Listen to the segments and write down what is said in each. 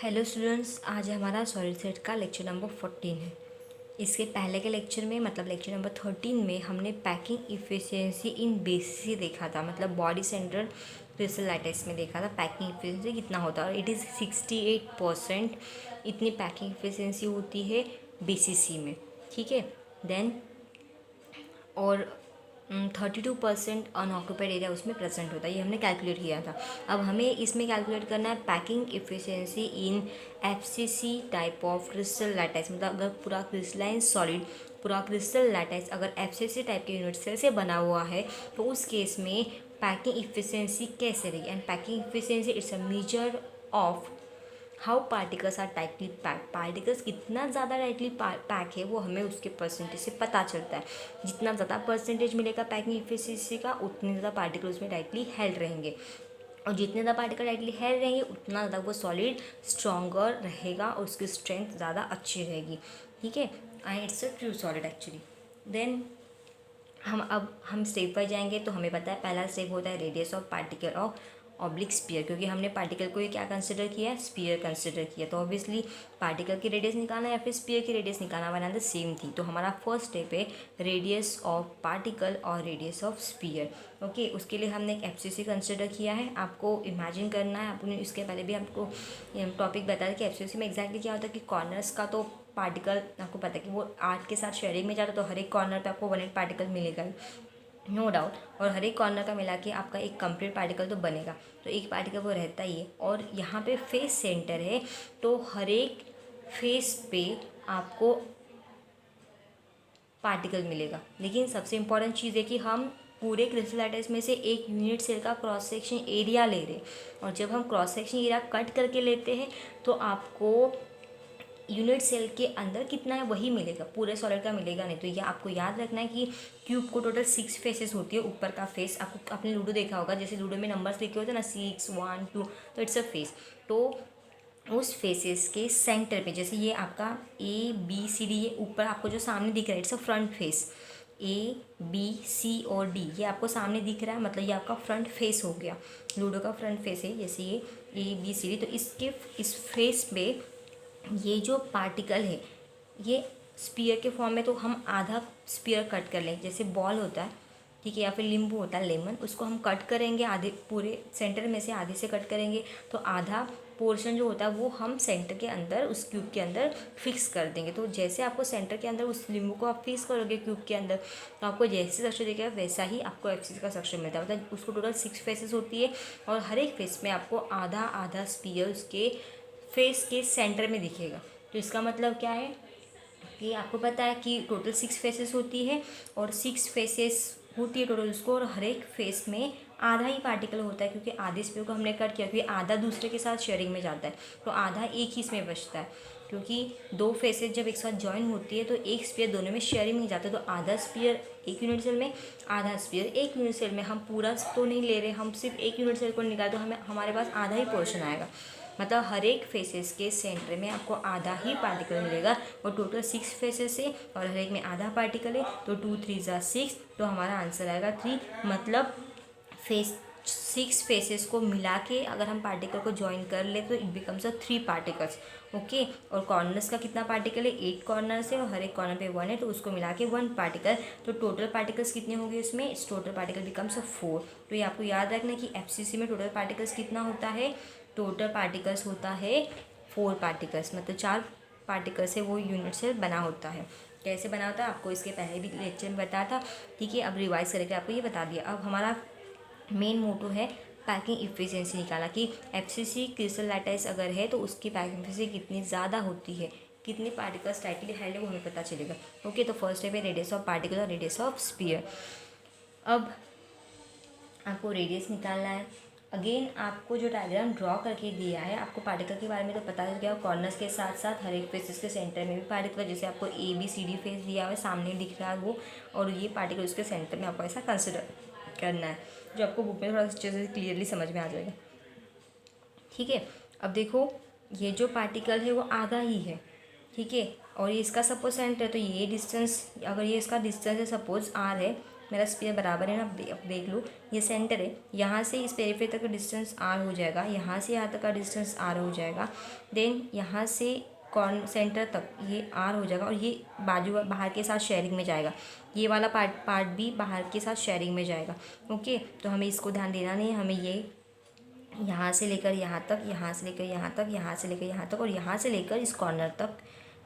Hello students, आज हमारा solid set का लेक्चर नंबर 14 है। इसके पहले के लेक्चर में मतलब लेक्चर नंबर 13 में हमने पैकिंग इफ़िशियंसी इन बेसिस देखा था, मतलब बॉडी सेंट्रल क्रिस्टल लैटिस में देखा था पैकिंग इफ़िशियंसी कितना होता है। और इट इज़ 68% इतनी पैकिंग इफ़िशियंसी होती है BCC में, ठीक है। देन और 32% अनऑक्यूपाइड एरिया उसमें प्रेजेंट होता है, ये हमने कैलकुलेट किया था। अब हमें इसमें कैलकुलेट करना है packing efficiency in FCC type of crystal lattice, मतलब अगर पूरा क्रिस्टलाइन सॉलिड पूरा क्रिस्टल लैटिस अगर FCC टाइप के यूनिट सेल से बना हुआ है तो उस केस में पैकिंग इफिशिएंसी कैसे रहेगी। And packing efficiency it's a measure of how particles are tightly packed. Particles कितना ज़्यादा टाइटली पैक है वो हमें उसके परसेंटेज से पता चलता है। जितना ज़्यादा परसेंटेज मिलेगा पैकिंग इफिशिएंसी का, उतने ज़्यादा पार्टिकल उसमें टाइटली हेल्ड रहेंगे, और जितने ज़्यादा पार्टिकल टाइटली हेल्ड रहेंगे उतना ज़्यादा वो सॉलिड स्ट्रॉन्गर रहेगा और उसकी स्ट्रेंथ ज़्यादा अच्छी रहेगी, ठीक है। And it's a true solid actually. Then हम स्टेप पर जाएंगे तो हमें पता है पहला स्टेप होता है radius of particle of oblique sphere, क्योंकि हमने पार्टिकल को ये क्या कंसिडर किया है, स्पीयर कंसिडर किया। तो ऑब्वियसली पार्टिकल की रेडियस निकालना या फिर स्पीयर की रेडियस निकालना बना द सेम थी। तो हमारा फर्स्ट स्टेप है रेडियस ऑफ पार्टिकल और रेडियस ऑफ स्पीयर। ओके, उसके लिए हमने एक FCC कंसिडर किया है। आपको इमेजिन करना है, आपने इसके पहले भी आपको टॉपिक बताया कि FCC में एग्जैक्टली क्या होता है कि कॉर्नर्स का तो पार्टिकल आपको पता है कि वो 8 के साथ शेयरिंग में जाता है, तो हर एक कॉर्नर पे आपको 1 पार्टिकल मिलेगा, नो डाउट। और हर एक कॉर्नर का मिला के आपका एक कंप्लीट पार्टिकल तो बनेगा, तो एक पार्टिकल वो रहता ही है। और यहाँ पे फेस सेंटर है, तो हर एक फेस पे आपको पार्टिकल मिलेगा। लेकिन सबसे इम्पॉर्टेंट चीज़ है कि हम पूरे क्रिस्टल लैटिस में से एक यूनिट सेल का क्रॉस सेक्शन एरिया ले रहे हैं, और जब हम क्रॉस सेक्शन एरिया कट करके लेते हैं तो आपको यूनिट सेल के अंदर कितना है वही मिलेगा, पूरे सॉलिड का मिलेगा नहीं। तो ये आपको याद रखना है कि क्यूब को टोटल 6 फेसेस होती है। ऊपर का फेस आपने लूडो देखा होगा, जैसे लूडो में नंबर्स लिखे होते हैं ना 6 1 2, तो इट्स अ फेस। तो उस फेसेस के सेंटर पे जैसे ये आपका ABCD, ये ऊपर आपको जो सामने दिख रहा है it's a front face, ABC और D ये आपको सामने दिख रहा है, मतलब ये आपका फ्रंट फेस हो गया, लूडो का फ्रंट फेस है। जैसे ये ABCD, तो इस फेस पे ये जो पार्टिकल है ये स्पीयर के फॉर्म में, तो हम आधा स्पीयर कट कर लें, जैसे बॉल होता है, ठीक है, या फिर नींबू होता है लेमन, उसको हम कट करेंगे आधे, पूरे सेंटर में से आधे से कट करेंगे, तो आधा पोर्शन जो होता है वो हम सेंटर के अंदर उस क्यूब के अंदर फिक्स कर देंगे। तो जैसे आपको सेंटर के अंदर उस नींबू को आप फिक्स करोगे क्यूब के अंदर, तो आपको जैसे स्ट्रक्चर दिखेगा वैसा ही आपको FCC का स्ट्रक्चर मिलता है। मतलब उसको टोटल 6 फेसेस होती है, और हर एक फेस में आपको आधा आधा स्पीयर उसके फेस के सेंटर में दिखेगा। तो इसका मतलब क्या है कि आपको पता है कि टोटल 6 फेसेस होती है, और 6 फेसेस होती है टोटल उसको, और हर एक फेस में आधा ही पार्टिकल होता है, क्योंकि आधे स्पीयर को हमने कट किया, क्योंकि आधा दूसरे के साथ शेयरिंग में जाता है, तो आधा एक ही इसमें बचता है। क्योंकि 2 फेसेस जब एक साथ ज्वाइन होती है तो एक स्पीयर दोनों में शेयरिंग में जाता है, तो आधा स्पीयर एक यूनिट सेल में, आधा स्पीयर एक यूनिट सेल में। हम पूरा तो नहीं ले रहे, हम सिर्फ एक यूनिट सेल को निकाल, तो हमारे पास आधा ही पोर्शन आएगा। मतलब हर एक फेसेस के सेंटर में आपको आधा ही पार्टिकल मिलेगा, और टोटल 6 फेसेस है और हर एक में आधा पार्टिकल है, तो 2 3 ज़ा 6, तो हमारा आंसर आएगा 3। मतलब 6 फेसेस को मिला के अगर हम पार्टिकल को ज्वाइन कर ले तो it becomes a 3 particles. Okay, और कॉर्नर्स का कितना पार्टिकल है, 8 कॉर्नर्स है, और हर एक कॉर्नर पे 1 है, तो उसको मिला के 1 पार्टिकल। तो टोटल पार्टिकल्स कितने होंगे उसमें, इस टोटल पार्टिकल बिकम्स अ 4। तो ये आपको याद रखना है कि FCC में टोटल पार्टिकल्स कितना होता है, टोटल पार्टिकल्स होता है 4 पार्टिकल्स, मतलब 4 पार्टिकल्स से वो यूनिट सेल बना होता है। कैसे बना होता है आपको इसके पहले भी लेक्चर में बताया था, ठीक है। अब रिवाइज करके आपको ये बता दिया। अब हमारा मेन मोटो है पैकिंग इफ़िशियंसी निकाला, कि FCC क्रिस्टल लैटिस अगर है तो उसकी पैकिंग इफ़िशियंसी कितनी ज़्यादा होती है, कितने पार्टिकल्स टाइटली हेल्ड है वो हमें पता चलेगा। ओके, तो फर्स्ट स्टेप है रेडियस ऑफ पार्टिकल और रेडियस ऑफ स्पीयर। अब आपको रेडियस निकालना है। अगेन आपको जो डायग्राम ड्रॉ करके दिया है, आपको पार्टिकल के बारे में तो पता चल गया, कॉर्नर्स के साथ साथ हर एक फेसेस के सेंटर में भी पार्टिकल, जैसे आपको ABCD फेस दिया हुआ है सामने दिख रहा है वो, और ये पार्टिकल उसके सेंटर में आपको ऐसा कंसिडर करना है, जो आपको बुक में थोड़ा सा अच्छे से क्लियरली समझ में आ जाएगा, ठीक है। अब देखो ये जो पार्टिकल है वो आधा ही है, ठीक है, और ये इसका सपोज सेंटर है, तो ये डिस्टेंस, अगर ये इसका डिस्टेंस है सपोज R है, मेरा स्फीयर बराबर है ना, अब देख लो ये सेंटर है, यहाँ से इस पेरिफेरी तक का डिस्टेंस आर हो जाएगा, यहाँ से यहाँ तक का डिस्टेंस आर हो जाएगा, देन यहाँ से सेंटर तक ये आर हो जाएगा, और ये बाजू बाहर के साथ शेयरिंग में जाएगा, ये वाला पार्ट भी बाहर के साथ शेयरिंग में जाएगा। ओके, तो हमें इसको ध्यान देना नहीं है, हमें ये यहाँ से लेकर यहाँ तक, यहाँ से लेकर यहाँ तक, यहाँ से लेकर यहाँ तक, और यहाँ से लेकर इस कॉर्नर तक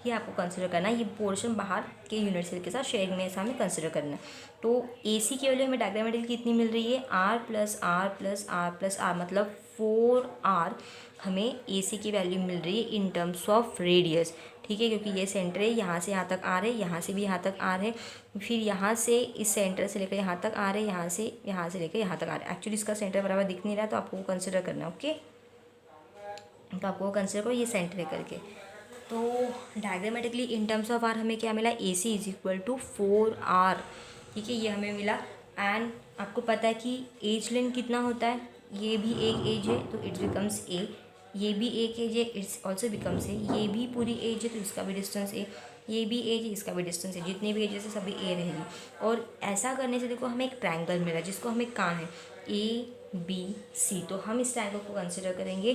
ही आपको कंसिडर करना है। ये पोर्शन बाहर के यूनिट सेल के साथ शेयरिंग में ऐसा हमें कंसिडर करना है। तो AC की वैल्यू हमें डायग्रामेटिकली कितनी मिल रही है, R plus R plus R plus R, मतलब 4R हमें AC की वैल्यू मिल रही है इन टर्म्स ऑफ रेडियस। ठीक है, क्योंकि ये सेंटर है, यहाँ से यहाँ तक R है, यहाँ से भी यहाँ तक R है, फिर यहाँ से इस सेंटर से लेकर यहाँ तक R है, यहाँ से लेकर यहाँ तक R है। एक्चुअली इसका सेंटर बराबर दिख नहीं रहा है, तो आपको वो कंसिडर करना है। ओके, तो आपको वो कंसिडर करो, ये सेंटर है करके। तो diagrammatically in terms of R हमें क्या मिला, AC is equal to 4R। ठीक है, ये हमें मिला। एंड आपको पता है कि एज लेंथ कितना होता है, ये भी एक एज है तो इट बिकम्स A, ये भी एक एज है, इट्स ऑल्सो बिकम्स A, ये भी पूरी एज है तो इसका भी डिस्टेंस A, ये भी एज है, इसका भी डिस्टेंस है, जितने भी एजेस है सभी A रहेगी। और ऐसा करने से देखो हमें एक ट्रायंगल मिला जिसको हमें कहाँ है ABC, तो हम इस ट्रायंगल को कंसिडर करेंगे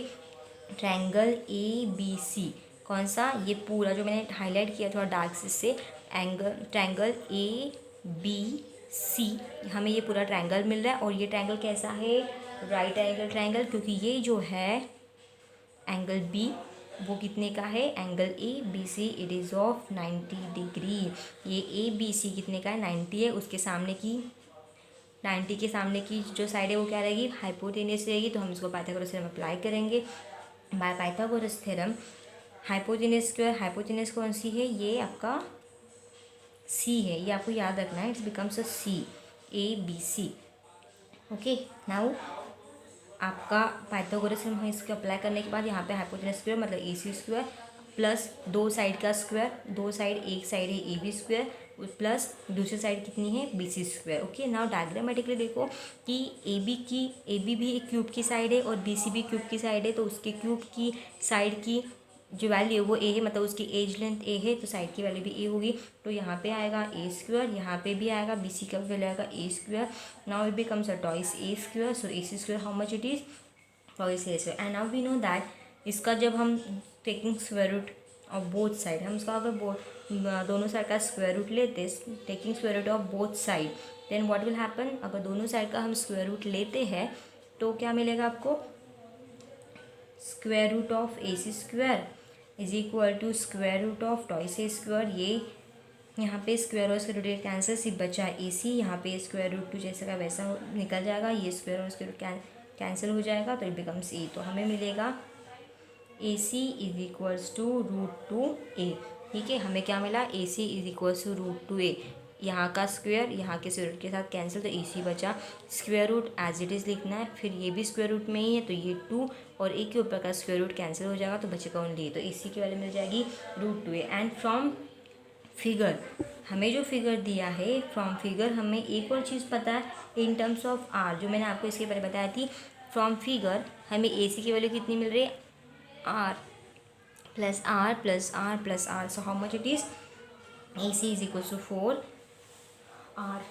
ट्रायंगल ABC। कौन सा, ये पूरा जो मैंने हाईलाइट किया थोड़ा डार्क से ट्रायंगल ABC, हमें ये पूरा ट्रायंगल मिल रहा है। और ये ट्रायंगल कैसा है, राइट एंगल ट्रायंगल, क्योंकि ये जो है एंगल B वो कितने का है, angle ABC it is of 90 degree. ये ABC कितने का है, 90 है। उसके सामने की 90 के सामने की जो साइड है वो क्या रहेगी, हाइपोटेनियस रहेगी। तो हम इसको पाइथागोरस थ्योरम अप्लाई करेंगे। By Pythagoras theorem hypotenuse square, hypotenuse कौन सी है, ये आपका C है, ये आपको याद रखना है, it's becomes a C, ABC। Okay, now आपका पाइथागोरस थ्योरम इसको अप्लाई करने के बाद यहाँ पे हाइपोटेनस स्क्वायर मतलब AC स्क्वायर प्लस दो साइड का स्क्वायर, दो साइड, एक साइड है AB स्क्वायर प्लस दूसरी साइड कितनी है BC square. Okay, now diagrammatically देखो कि AB भी एक क्यूब की साइड है और BC भी क्यूब की साइड है, तो उसके क्यूब की साइड की जो वैल्यू है वो A है, मतलब उसकी एज लेंथ A है, तो साइड की वैल्यू भी A होगी। तो यहाँ पे आएगा A स्क्वायर, यहाँ पे भी आएगा BC का वैल्यू आएगा A square. Now it becomes a twice A square, so AC square how much it is, twice A square. And now we know that इसका जब हम taking square root of both side, हम इसका अगर दोनों side का square root लेते, taking square root of both side, then what will happen, अगर दोनों साइड का हम स्क्वायर रूट लेते हैं तो क्या मिलेगा आपको, square root of AC square is equal to square root of twice A square. ये यहाँ पे स्क्वायर और स्क्वायर रूट कैंसिल, सिर्फ बचा AC, यहाँ पे स्क्वायर रूट 2 जैसे का वैसा निकल जाएगा, ये स्क्वायर और स्क्वायर रूट कैंसिल हो जाएगा, तो इट बिकम्स A। तो हमें मिलेगा AC is equals to √2A। ठीक है, हमें क्या मिला, AC is equals to √2A। यहाँ का स्क्वायर यहाँ के स्क्वायर रूट के साथ कैंसिल, तो AC बचा, square root as it is लिखना है, फिर ये भी स्क्वायर रूट में ही है तो ये 2 और एक के ऊपर का स्क्वायर रूट कैंसिल हो जाएगा, तो बचेगा ओनली, तो AC की वैल्यू मिल जाएगी √2A। एंड फ्रॉम फिगर, हमें जो फिगर दिया है, फ्रॉम फिगर हमें एक और चीज़ पता है इन टर्म्स ऑफ R, जो मैंने आपको इसके पहले बताया थी। फ्रॉम फिगर हमें AC की वैल्यू कितनी मिल रही है, R plus R plus R plus R, so how much it is, AC is equal to 4R।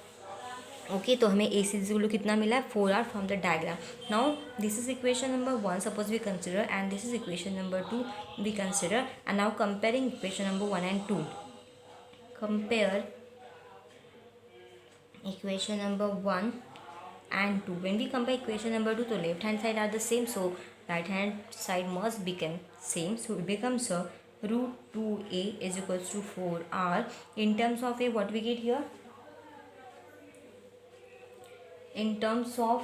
Okay, तो हमें AC इज इक्वल टू कितना मिला है, 4R from the diagram. Now this is equation number 1 suppose we consider, and this is equation number 2 we consider. And now comparing equation number 1 and 2, compare equation number 1 and 2. When we compare equation number 2, so left hand side are the same, so right hand side must become same, so it becomes a √2A is equals to 4R. In terms of A, what we get here, in terms of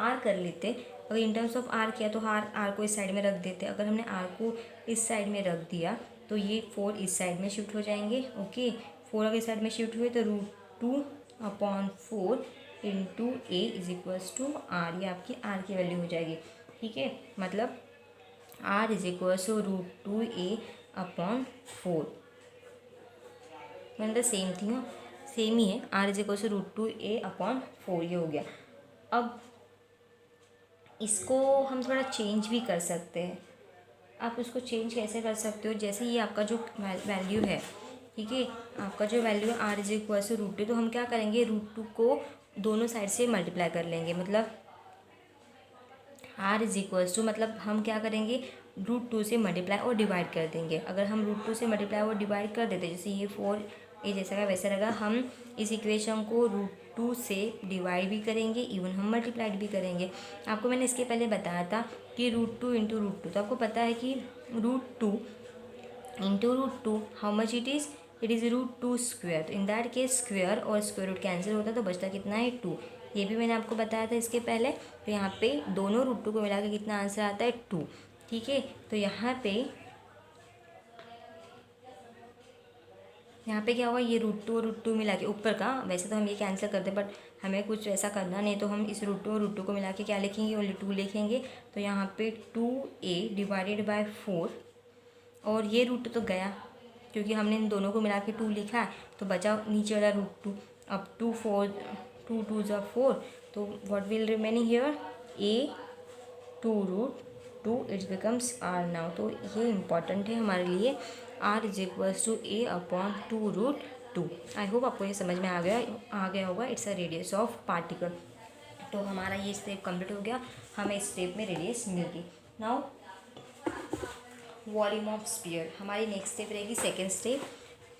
R कर लेते, अगर in terms of R किया तो R को इस side में रख देते, अगर हमने R को इस साइड में रख दिया तो ये 4 इस साइड में शिफ्ट हो जाएंगे। ओके, 4 अगर इस साइड में शिफ्ट हुए तो √2/4 into A is equals to R, ये आपकी R की वैल्यू हो जाएगी। ठीक है, मतलब R is equals to √2A/4, मतलब सेम थिंग, सेम ही है, R is equals to √2A/4, ये हो गया। अब इसको हम थोड़ा चेंज भी कर सकते हैं। आप उसको चेंज कैसे कर सकते हो, जैसे ये आपका जो वैल्यू है, ठीक है। आपका जो वैल्यू है R is equal to root two, तो हम क्या करेंगे, रूट टू को दोनों साइड से मल्टीप्लाई कर लेंगे, मतलब आर इज इक्वल्स टू, मतलब हम क्या करेंगे, रूट टू से मल्टीप्लाई और डिवाइड कर देंगे। अगर हम रूट टू से मल्टीप्लाई और डिवाइड कर देते, जैसे ये 4 ये जैसा का वैसा रहेगा, हम इस इक्वेशन को रूट टू से डिवाइड भी करेंगे, इवन हम मल्टीप्लाइड भी करेंगे। आपको मैंने इसके पहले बताया था कि root two into root two, तो आपको पता है कि root two into root two how much it is root two square. तो इन दैट केस स्क्वेयर और स्क्वेयर रूट कैंसिल होता है, तो बचता कितना है 2। ये भी मैंने आपको बताया था इसके पहले। तो यहाँ पे दोनों रूट टू को मिला के कितना आंसर आता है 2। ठीक है, तो यहाँ पे क्या होगा, ये रूट टू और रूट टू मिला के ऊपर का, वैसे तो हम ये कैंसिल करते हैं, बट हमें कुछ ऐसा करना नहीं, तो हम इस रूट टू और रूट टू को मिला के क्या लिखेंगे, ओनली 2 लिखेंगे। तो यहाँ पे 2a डिवाइडेड बाय 4, और ये रूट तो गया क्योंकि हमने इन दोनों को मिला के 2 लिखा है, तो बचा नीचे वाला रूट 2। अब 2 2 ज़ा 4, तो what will remaining here, a 2 root 2 it becomes r now. तो ये इम्पॉर्टेंट है हमारे लिए, r is equals to a upon 2 root 2। I hope आपको ये समझ में आ गया होगा। It's a radius of particle. तो हमारा ये स्टेप कंप्लीट हो गया, हमें इस स्टेप में रेडियस मिल गई। नाउ वॉल्यूम ऑफ स्फीयर, हमारी नेक्स्ट स्टेप रहेगी second step.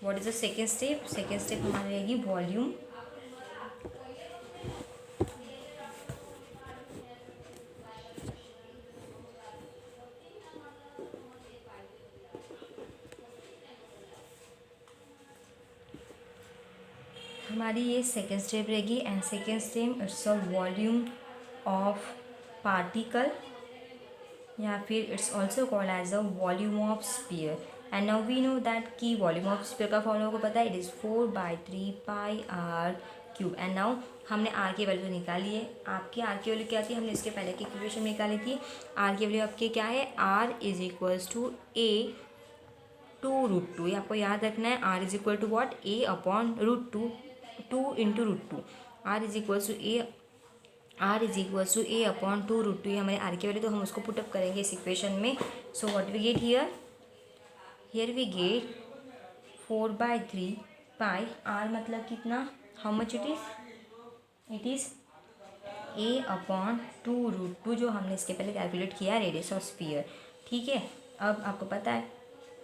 What is the second step, second step हमारी रहेगी वॉल्यूम हमारी ये सेकेंड स्टेप रहेगी। And second step it's a volume of particle, या फिर it's also called as a volume of sphere. And now we know that की volume of sphere का formula को पता है, it is 4/3 pi R cube. And now हमने are की value निकाली है। आपकी आर की वैल्यू क्या थी, हमने इसके पहले की इक्वेशन में निकाली थी। आर की वैल्यू आपकी क्या है, R is equals to A 2 root 2। ये आपको याद रखना है, R is equal to what, A upon root 2, 2 into root 2। R is equals to A upon 2 root 2। ये हमारे आर की वैल्यू, तो हम उसको पुटअप करेंगे इस इक्वेशन में। So what we get here we get 4/3 pi R, मतलब कितना, how much it is A upon 2 root 2, जो हमने इसके पहले कैलकुलेट किया रेडियस ऑफ स्फीयर। ठीक है, अब आपको पता है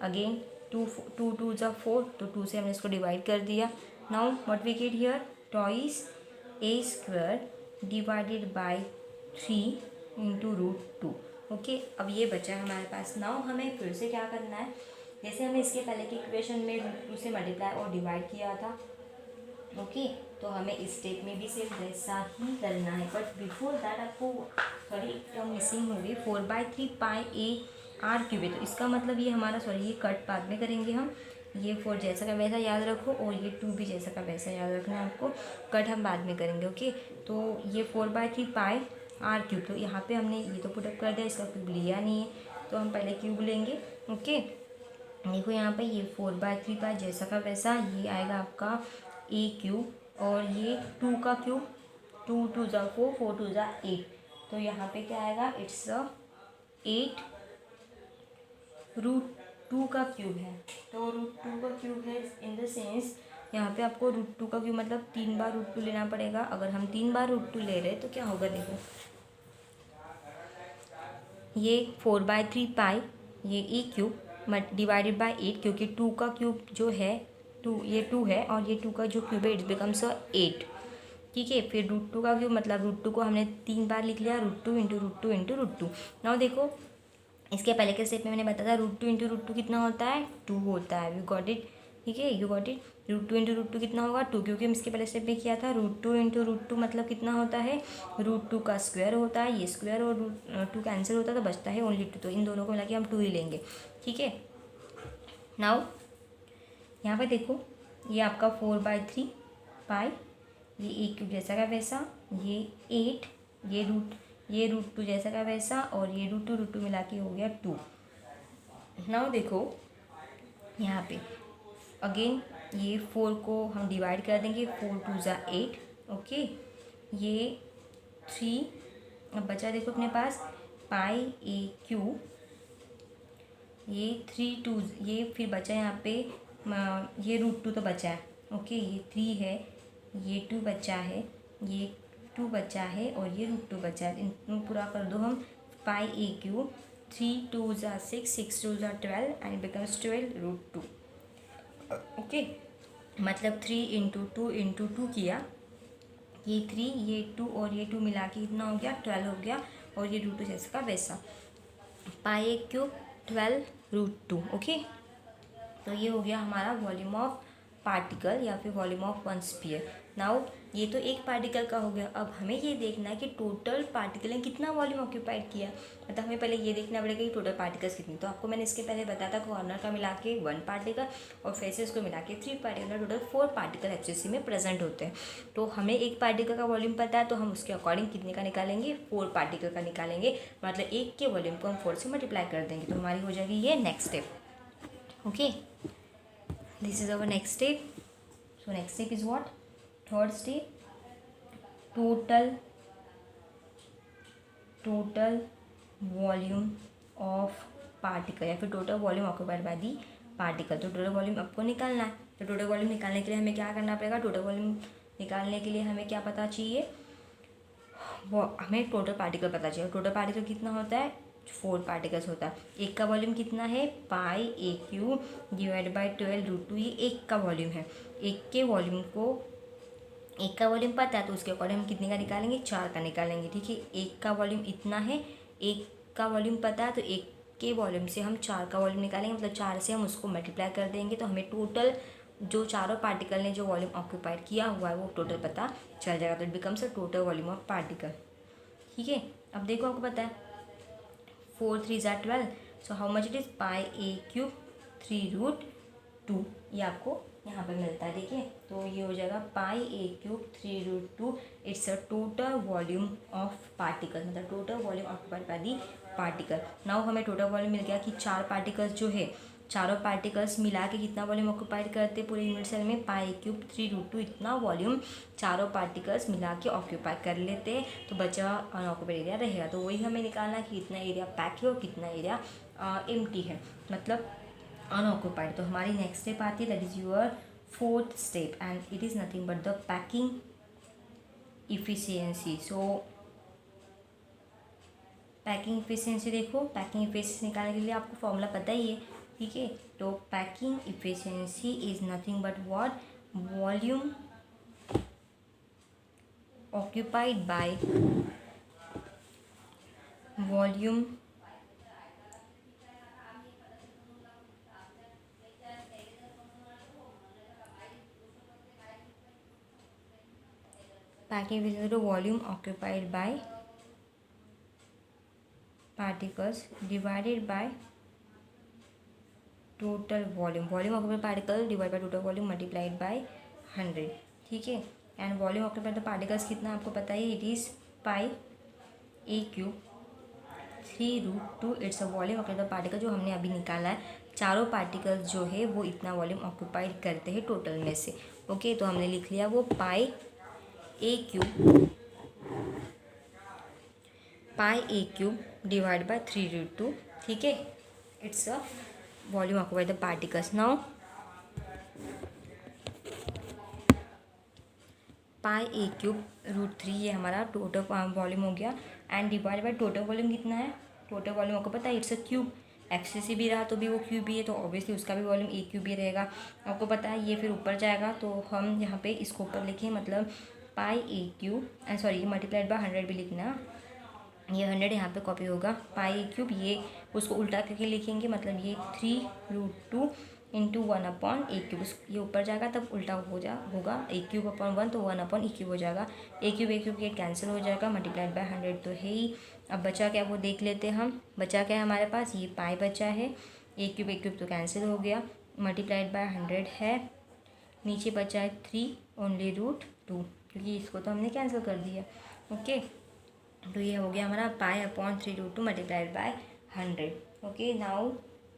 अगेन 2 2 ज़ा 4, तो 2 से हमने इसको डिवाइड कर दिया। Now what we get here, twice A square divided by 3 into root 2। Okay, अब ये बचा है हमारे पास। नाउ हमें फिर से क्या करना है, जैसे हमने इसके पहले की इक्वेशन में रूट 2 से मल्टीप्लाई और डिवाइड किया था। ओके, तो हमें इस स्टेप में भी सिर्फ वैसा ही करना है। बट बिफोर दैट आपको सॉरी टर्म मिसिंग होगी, 4/3 पाई ए आर क्यूब है, तो इसका मतलब ये हमारा ये कट बाद में करेंगे हम। ये 4 जैसा का वैसा याद रखो, और ये 2 भी जैसा का वैसा याद रखना है आपको। कट हम बाद में करेंगे। ओके, तो ये 4/3 पाई आर क्यूब, तो यहाँ पे हमने ये तो पुटअप कर दिया, इसका क्यूब लिया नहीं है, तो हम पहले क्यूब लेंगे। ओके, देखो यहाँ पे ये 4/3 पाई जैसा का वैसा, ये आएगा आपका ए क्यूब, और ये 2 का क्यूब, 2 2 ज़ा 4, 4 2 ज़ा 8, तो यहाँ पे क्या आएगा, इट्स 8 रूट 2 का क्यूब है। तो रूट 2 का क्यूब है इन द सेंस, यहाँ पे आपको रूट 2 का क्यूब मतलब 3 बार रूट 2 लेना पड़ेगा। अगर हम 3 बार रूट 2 ले रहे हैं तो क्या होगा, देखो ये 4/3 पाई ये ए क्यूब डिवाइडेड बाय 8, क्योंकि 2 का क्यूब जो है 2, ये 2 है, और ये 2 का जो क्यूब है इट बिकम्स 8। ठीक है, फिर रूट 2 का क्यूब मतलब रूट 2 को हमने 3 बार लिख लिया, root 2 into root 2 into root 2। Now देखो इसके पहले के स्टेप में मैंने बताया रूट 2 इंटू रूट 2 कितना होता है, 2 होता है। यू गॉट इट, ठीक है, you got it. Root 2 into root 2 कितना होगा, 2, क्योंकि हम इसके पहले स्टेप में किया था। रूट 2 इंटू रूट 2 मतलब कितना होता है, रूट 2 का स्क्वायर होता है, ये स्क्वायर और रूट 2 कैंसिल होता है, तो बचता है ओनली 2, तो इन दोनों को मिला के हम 2 ही लेंगे। ठीक है, नाउ यहाँ पे देखो ये आपका 4/3 पाई, ये ए क्यूब जैसा का वैसा, ये 8, ये रूट 2 जैसा का वैसा, और ये रूट 2 मिला के हो गया 2। नाउ देखो यहाँ पे अगेन ये 4 को हम डिवाइड कर देंगे, 4 2 ज़ा 8। ओके, ये 3, अब बचा देखो अपने पास पाई ए क्यूब, ये 3 2, ये फिर बचा यहाँ पे ये √2 तो बचा है, ओके, ये 3 है, ये 2 बचा है, ये 2 बचा है और ये √2 बचा है। इन पूरा कर दो हम, पाई ए क्यूब, 3 2 ज़ा 6, 6 2 ज़ा 12 एंड बिकम्स 12 √2, ओके। मतलब 3 इंटू 2 इंटू 2 किया, ये 3 ये 2 और ये 2 मिला के कितना हो गया, 12 हो गया, और ये √2 जैसे का वैसा, पाई ए क्यूब 12 √2, ओके। तो ये हो गया हमारा वॉल्यूम ऑफ पार्टिकल या फिर volume of one sphere. Now ये तो एक पार्टिकल का हो गया। अब हमें ये देखना है कि टोटल पार्टिकल ने कितना वॉल्यूम ऑक्यूपाइड किया, मतलब हमें पहले ये देखना पड़ेगा कि टोटल पार्टिकल्स कितनी। तो आपको मैंने इसके पहले बताया था कॉर्नर का मिला के 1 पार्टिकल और फेसेस को मिला के 3 पार्टिकल, टोटल 4 पार्टिकल एफसीसी में प्रेजेंट होते हैं। तो हमें एक पार्टिकल का वॉल्यूम पता है, तो हम उसके अकॉर्डिंग कितने का निकालेंगे, 4 पार्टिकल का निकालेंगे। मतलब एक के वॉल्यूम को हम 4 से मल्टीप्लाई कर देंगे, तो हमारी हो जाएगी ये next step, okay. This is our next step. So next step is what? Third step. Total volume of particle या फिर total volume occupied by the particle। तो total volume आपको निकालना है। तो total volume निकालने के लिए हमें क्या करना पड़ेगा, total volume निकालने के लिए हमें क्या पता चाहिए, वो हमें टोटल पार्टिकल पता चाहिए। टोटल पार्टिकल कितना होता है, 4 पार्टिकल्स होता है। एक का वॉल्यूम कितना है, पाई ए क्यूब डिवाइड बाई 12 √2, ये एक का वॉल्यूम है। एक का वॉल्यूम पता है, तो उसके अकॉर्डिंग हम कितने का निकालेंगे, 4 का निकालेंगे, ठीक है। एक का वॉल्यूम इतना है, एक का वॉल्यूम पता है, तो एक के वॉल्यूम से हम 4 का वॉल्यूम निकालेंगे, मतलब 4 से हम उसको मल्टीप्लाई कर देंगे, तो हमें टोटल जो चारों पार्टिकल ने जो वॉल्यूम ऑक्यूपाइड किया हुआ है वो टोटल पता चल जाएगा। तो it becomes a total volume of particle, ठीक है। अब देखो आपको पता है 4 3 ज़ा 12, सो how much it is, pi A cube 3 √2, ये आपको यहाँ पे मिलता है, देखिए। तो ये हो जाएगा pi A cube 3 √2, it's a total volume of particle, मतलब total volume occupied by the particle. Now हमें टोटल वॉल्यूम मिल गया कि 4 पार्टिकल्स जो है, चारों पार्टिकल्स मिला के कितना वॉल्यूम ऑक्यूपाइड करते पूरे यूनिट सेल में, पाई क्यूब 3 √2, इतना वॉल्यूम चारों पार्टिकल्स मिला के ऑक्यूपाई कर लेते हैं, तो बचा अनऑक्यूपाइड एरिया रहेगा। तो वही हमें निकालना कि कितना एरिया पैक है और कितना एरिया एम्प्टी है, मतलब अनऑक्यूपाइड। तो हमारी नेक्स्ट स्टेप आती है, that is your 4th step and it is nothing but the packing efficiency. So packing efficiency देखो, पैकिंग इफिशियंसी निकालने के लिए आपको फॉर्मूला पता ही है, ठीक है। तो packing efficiency is nothing but what, volume occupied by volume packing efficiency to volume occupied by particles divided by total volume occupied particle divide by total volume multiplied by 100, ठीक है। And volume occupied the particles कितना आपको पता है, it is pi A cube 3 √2, it's a volume occupied the particle, जो हमने अभी निकाला है। चारों पार्टिकल्स जो है वो इतना वॉल्यूम ऑक्यूपाइड करते हैं टोटल में से, ओके। तो हमने लिख लिया वो पाई ए क्यूब डिवाइड बाय 3 √2, ठीक है। It's a volume occupied the particles. Now pi A cube √3, ये हमारा टोटल वॉल्यूम हो गया, and divide by total volume कितना है, टोटल वॉल्यूम आपको पता है, इट्स अ क्यूब। एक्सेसी भी रहा तो भी वो क्यूब ही है, तो ऑब्वियसली उसका भी वॉल्यूम ए क्यूब ही रहेगा, आपको पता है। ये फिर ऊपर जाएगा, तो हम यहाँ पे इसको ऊपर लिखें, मतलब पाई ए क्यूब सॉरी, ये मल्टीप्लाइड बाय 100 भी लिखना, ये 100 यहाँ पे कॉपी होगा, पाई क्यूब, ये उसको उल्टा करके लिखेंगे, मतलब ये 3 √2 इंटू 1/ए क्यूब, ये ऊपर जाएगा तब उल्टा होगा ए क्यूब अपॉन 1, तो 1/ए क्यूब हो जाएगा। ए क्यूब ये कैंसिल हो जाएगा, मल्टीप्लाइड बाय 100 तो है ही। अब बचा क्या वो देख लेते हैं हम, बचा क्या है हमारे पास, ये पाई बचा है, ए क्यूब तो कैंसिल हो गया, मल्टीप्लाइड बाय 100 है, नीचे बचा है 3 ओनली √2, क्योंकि इसको तो हमने कैंसिल कर दिया, ओके। तो ये हो गया हमारा pi upon 3 √2 multiplied by 100, okay. Now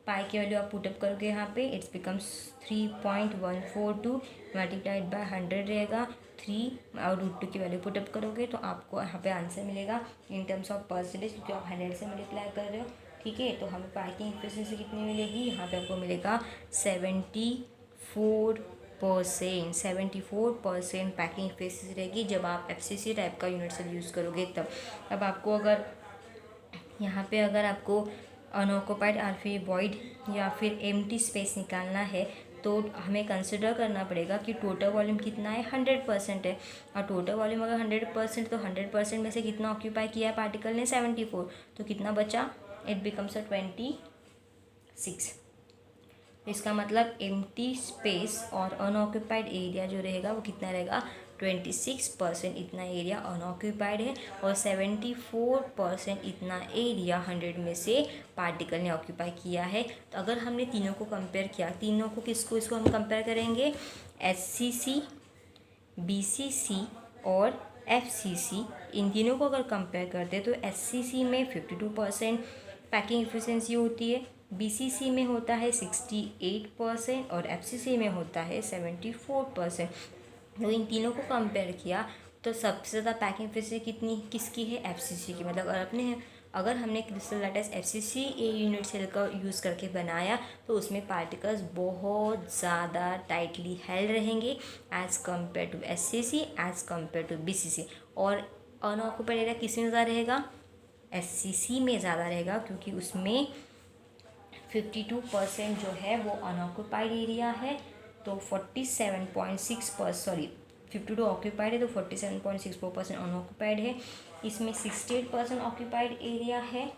pi की वैल्यू आप पुटअप करोगे यहाँ पे, इट्स बिकम्स 3.142 मल्टीप्लाइड बाय 100 रहेगा, 3 और √2 की वैल्यू पुटअप करोगे तो आपको यहाँ पे आंसर मिलेगा इन टर्म्स ऑफ परसेंटेज, क्योंकि आप 100 से मल्टीप्लाई कर रहे हो, ठीक है। तो हमें पाई की एफिशिएंसी कितनी मिलेगी, यहाँ पे आपको मिलेगा 74% पैकिंग एफिशिएंसी रहेगी जब आप FCC टाइप का यूनिट सेल यूज़ करोगे तब। अब आपको अगर यहाँ पे अगर आपको अनऑक्युपाइड और फिर वॉइड या फिर एम्प्टी स्पेस निकालना है तो हमें कंसिडर करना पड़ेगा कि टोटल वॉल्यूम कितना है, 100% है। और टोटल वॉल्यूम अगर 100% तो 100% में से कितना ऑक्यूपाई किया है पार्टिकल ने, 74, तो कितना बचा, इट बिकम्स 26। इसका मतलब एम्प्टी स्पेस और अनऑक्यूपाइड एरिया जो रहेगा वो कितना रहेगा, 26% इतना एरिया अनऑक्यूपाइड है और 74% इतना एरिया 100 में से पार्टिकल ने ऑक्यूपाई किया है। तो अगर हमने तीनों को कंपेयर किया, तीनों को इसको हम कंपेयर करेंगे, SCC, BCC और FCC, इन तीनों को अगर कंपेयर करते हैं तो SCC में 52% पैकिंग एफिशिएंसी होती है, BCC में होता है 68% और FCC में होता है 74%। तो इन तीनों को कंपेयर किया तो सबसे ज़्यादा पैकिंग एफिशिएंसी कितनी किसकी है, FCC की। मतलब अगर हमने crystal lattice FCC unit cell का यूज़ करके बनाया तो उसमें पार्टिकल्स बहुत ज़्यादा टाइटली हेल्ड रहेंगे as compare to SCC, as compare to BCC। और अनऑक्यूपाइड एरिया किस में ज़्यादा रहेगा, SCC में ज़्यादा रहेगा, क्योंकि उसमें 52% जो है वो अनऑक्यूपाइड एरिया है। तो 52 ऑक्यूपाइड है तो 47.64% अनऑक्यूपाइड है। इसमें 68% ऑक्यूपाइड एरिया है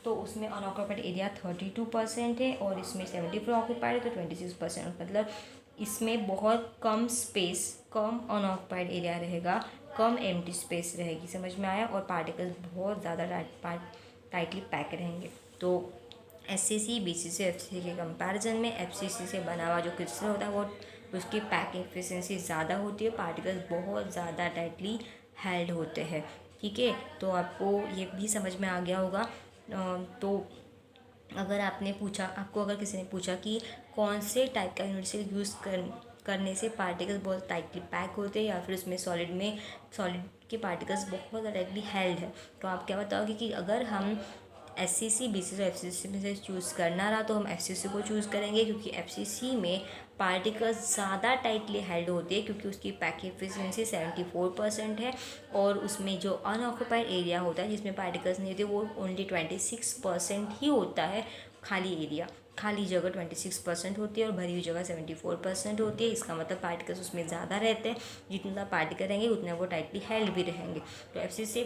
तो उसमें अनऑक्यूपाइड एरिया 32% है और इसमें 74 ऑक्यूपाइड है तो 26%। मतलब इसमें बहुत कम स्पेस, कम अनऑक्यूपाइड एरिया रहेगा, कम एम्प्टी स्पेस रहेगी, समझ में आया। और पार्टिकल्स बहुत ज़्यादा टाइटली पैक रहेंगे। तो SCC, BCC, FCC के कंपैरिजन में FCC से बना हुआ जो क्रिस्टल होता है वो उसकी पैकिंग एफिशिएंसी ज़्यादा होती है, पार्टिकल्स बहुत ज़्यादा टाइटली हेल्ड होते हैं। ठीक है, तो आपको ये भी समझ में आ गया होगा। तो अगर आपको अगर किसी ने पूछा कि कौन से टाइप का यूनिट सेल यूज़ करने से पार्टिकल्स बहुत टाइटली पैक होते हैं या फिर उसमें सॉलिड के पार्टिकल्स बहुत टाइटली हेल्ड है, तो आप क्या बताओगे कि अगर हम SCC, BCC और FCC में से चूज़ करना रहा तो हम FCC को चूज़ करेंगे, क्योंकि FCC में पार्टिकल्स ज़्यादा टाइटली हेल्ड होते हैं, क्योंकि उसकी पैकिंग एफिशिएंसी 74% है और उसमें जो अनऑक्यूपाइड एरिया होता है जिसमें पार्टिकल्स नहीं होते वो ओनली 26% ही होता है। खाली जगह 26% होती है और भरी हुई जगह 74% होती है। इसका मतलब पार्टिकल्स उसमें ज़्यादा रहते हैं, जितना पार्टिकल रहेंगे उतने वो टाइटली हेल्ड भी रहेंगे। तो FCC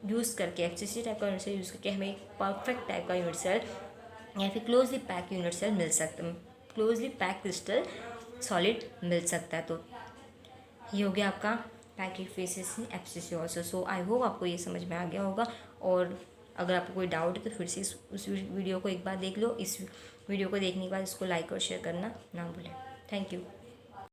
FCC टाइप का यूनिट सेल यूज़ करके हमें एक परफेक्ट टाइप का यूनिट सेल या फिर क्लोजली पैक यूनिट सेल मिल सकता है, क्लोजली पैक क्रिस्टल सॉलिड मिल सकता है। तो ये हो गया आपका पैकिंग एफिशिएंसी FCC ऑल्सो। सो आई होप आपको ये समझ में आ गया होगा। और अगर आपको कोई डाउट है तो फिर से उस वीडियो को एक बार देख लो। इस वीडियो को देखने के बाद इसको लाइक और शेयर करना ना भूलें। Thank you.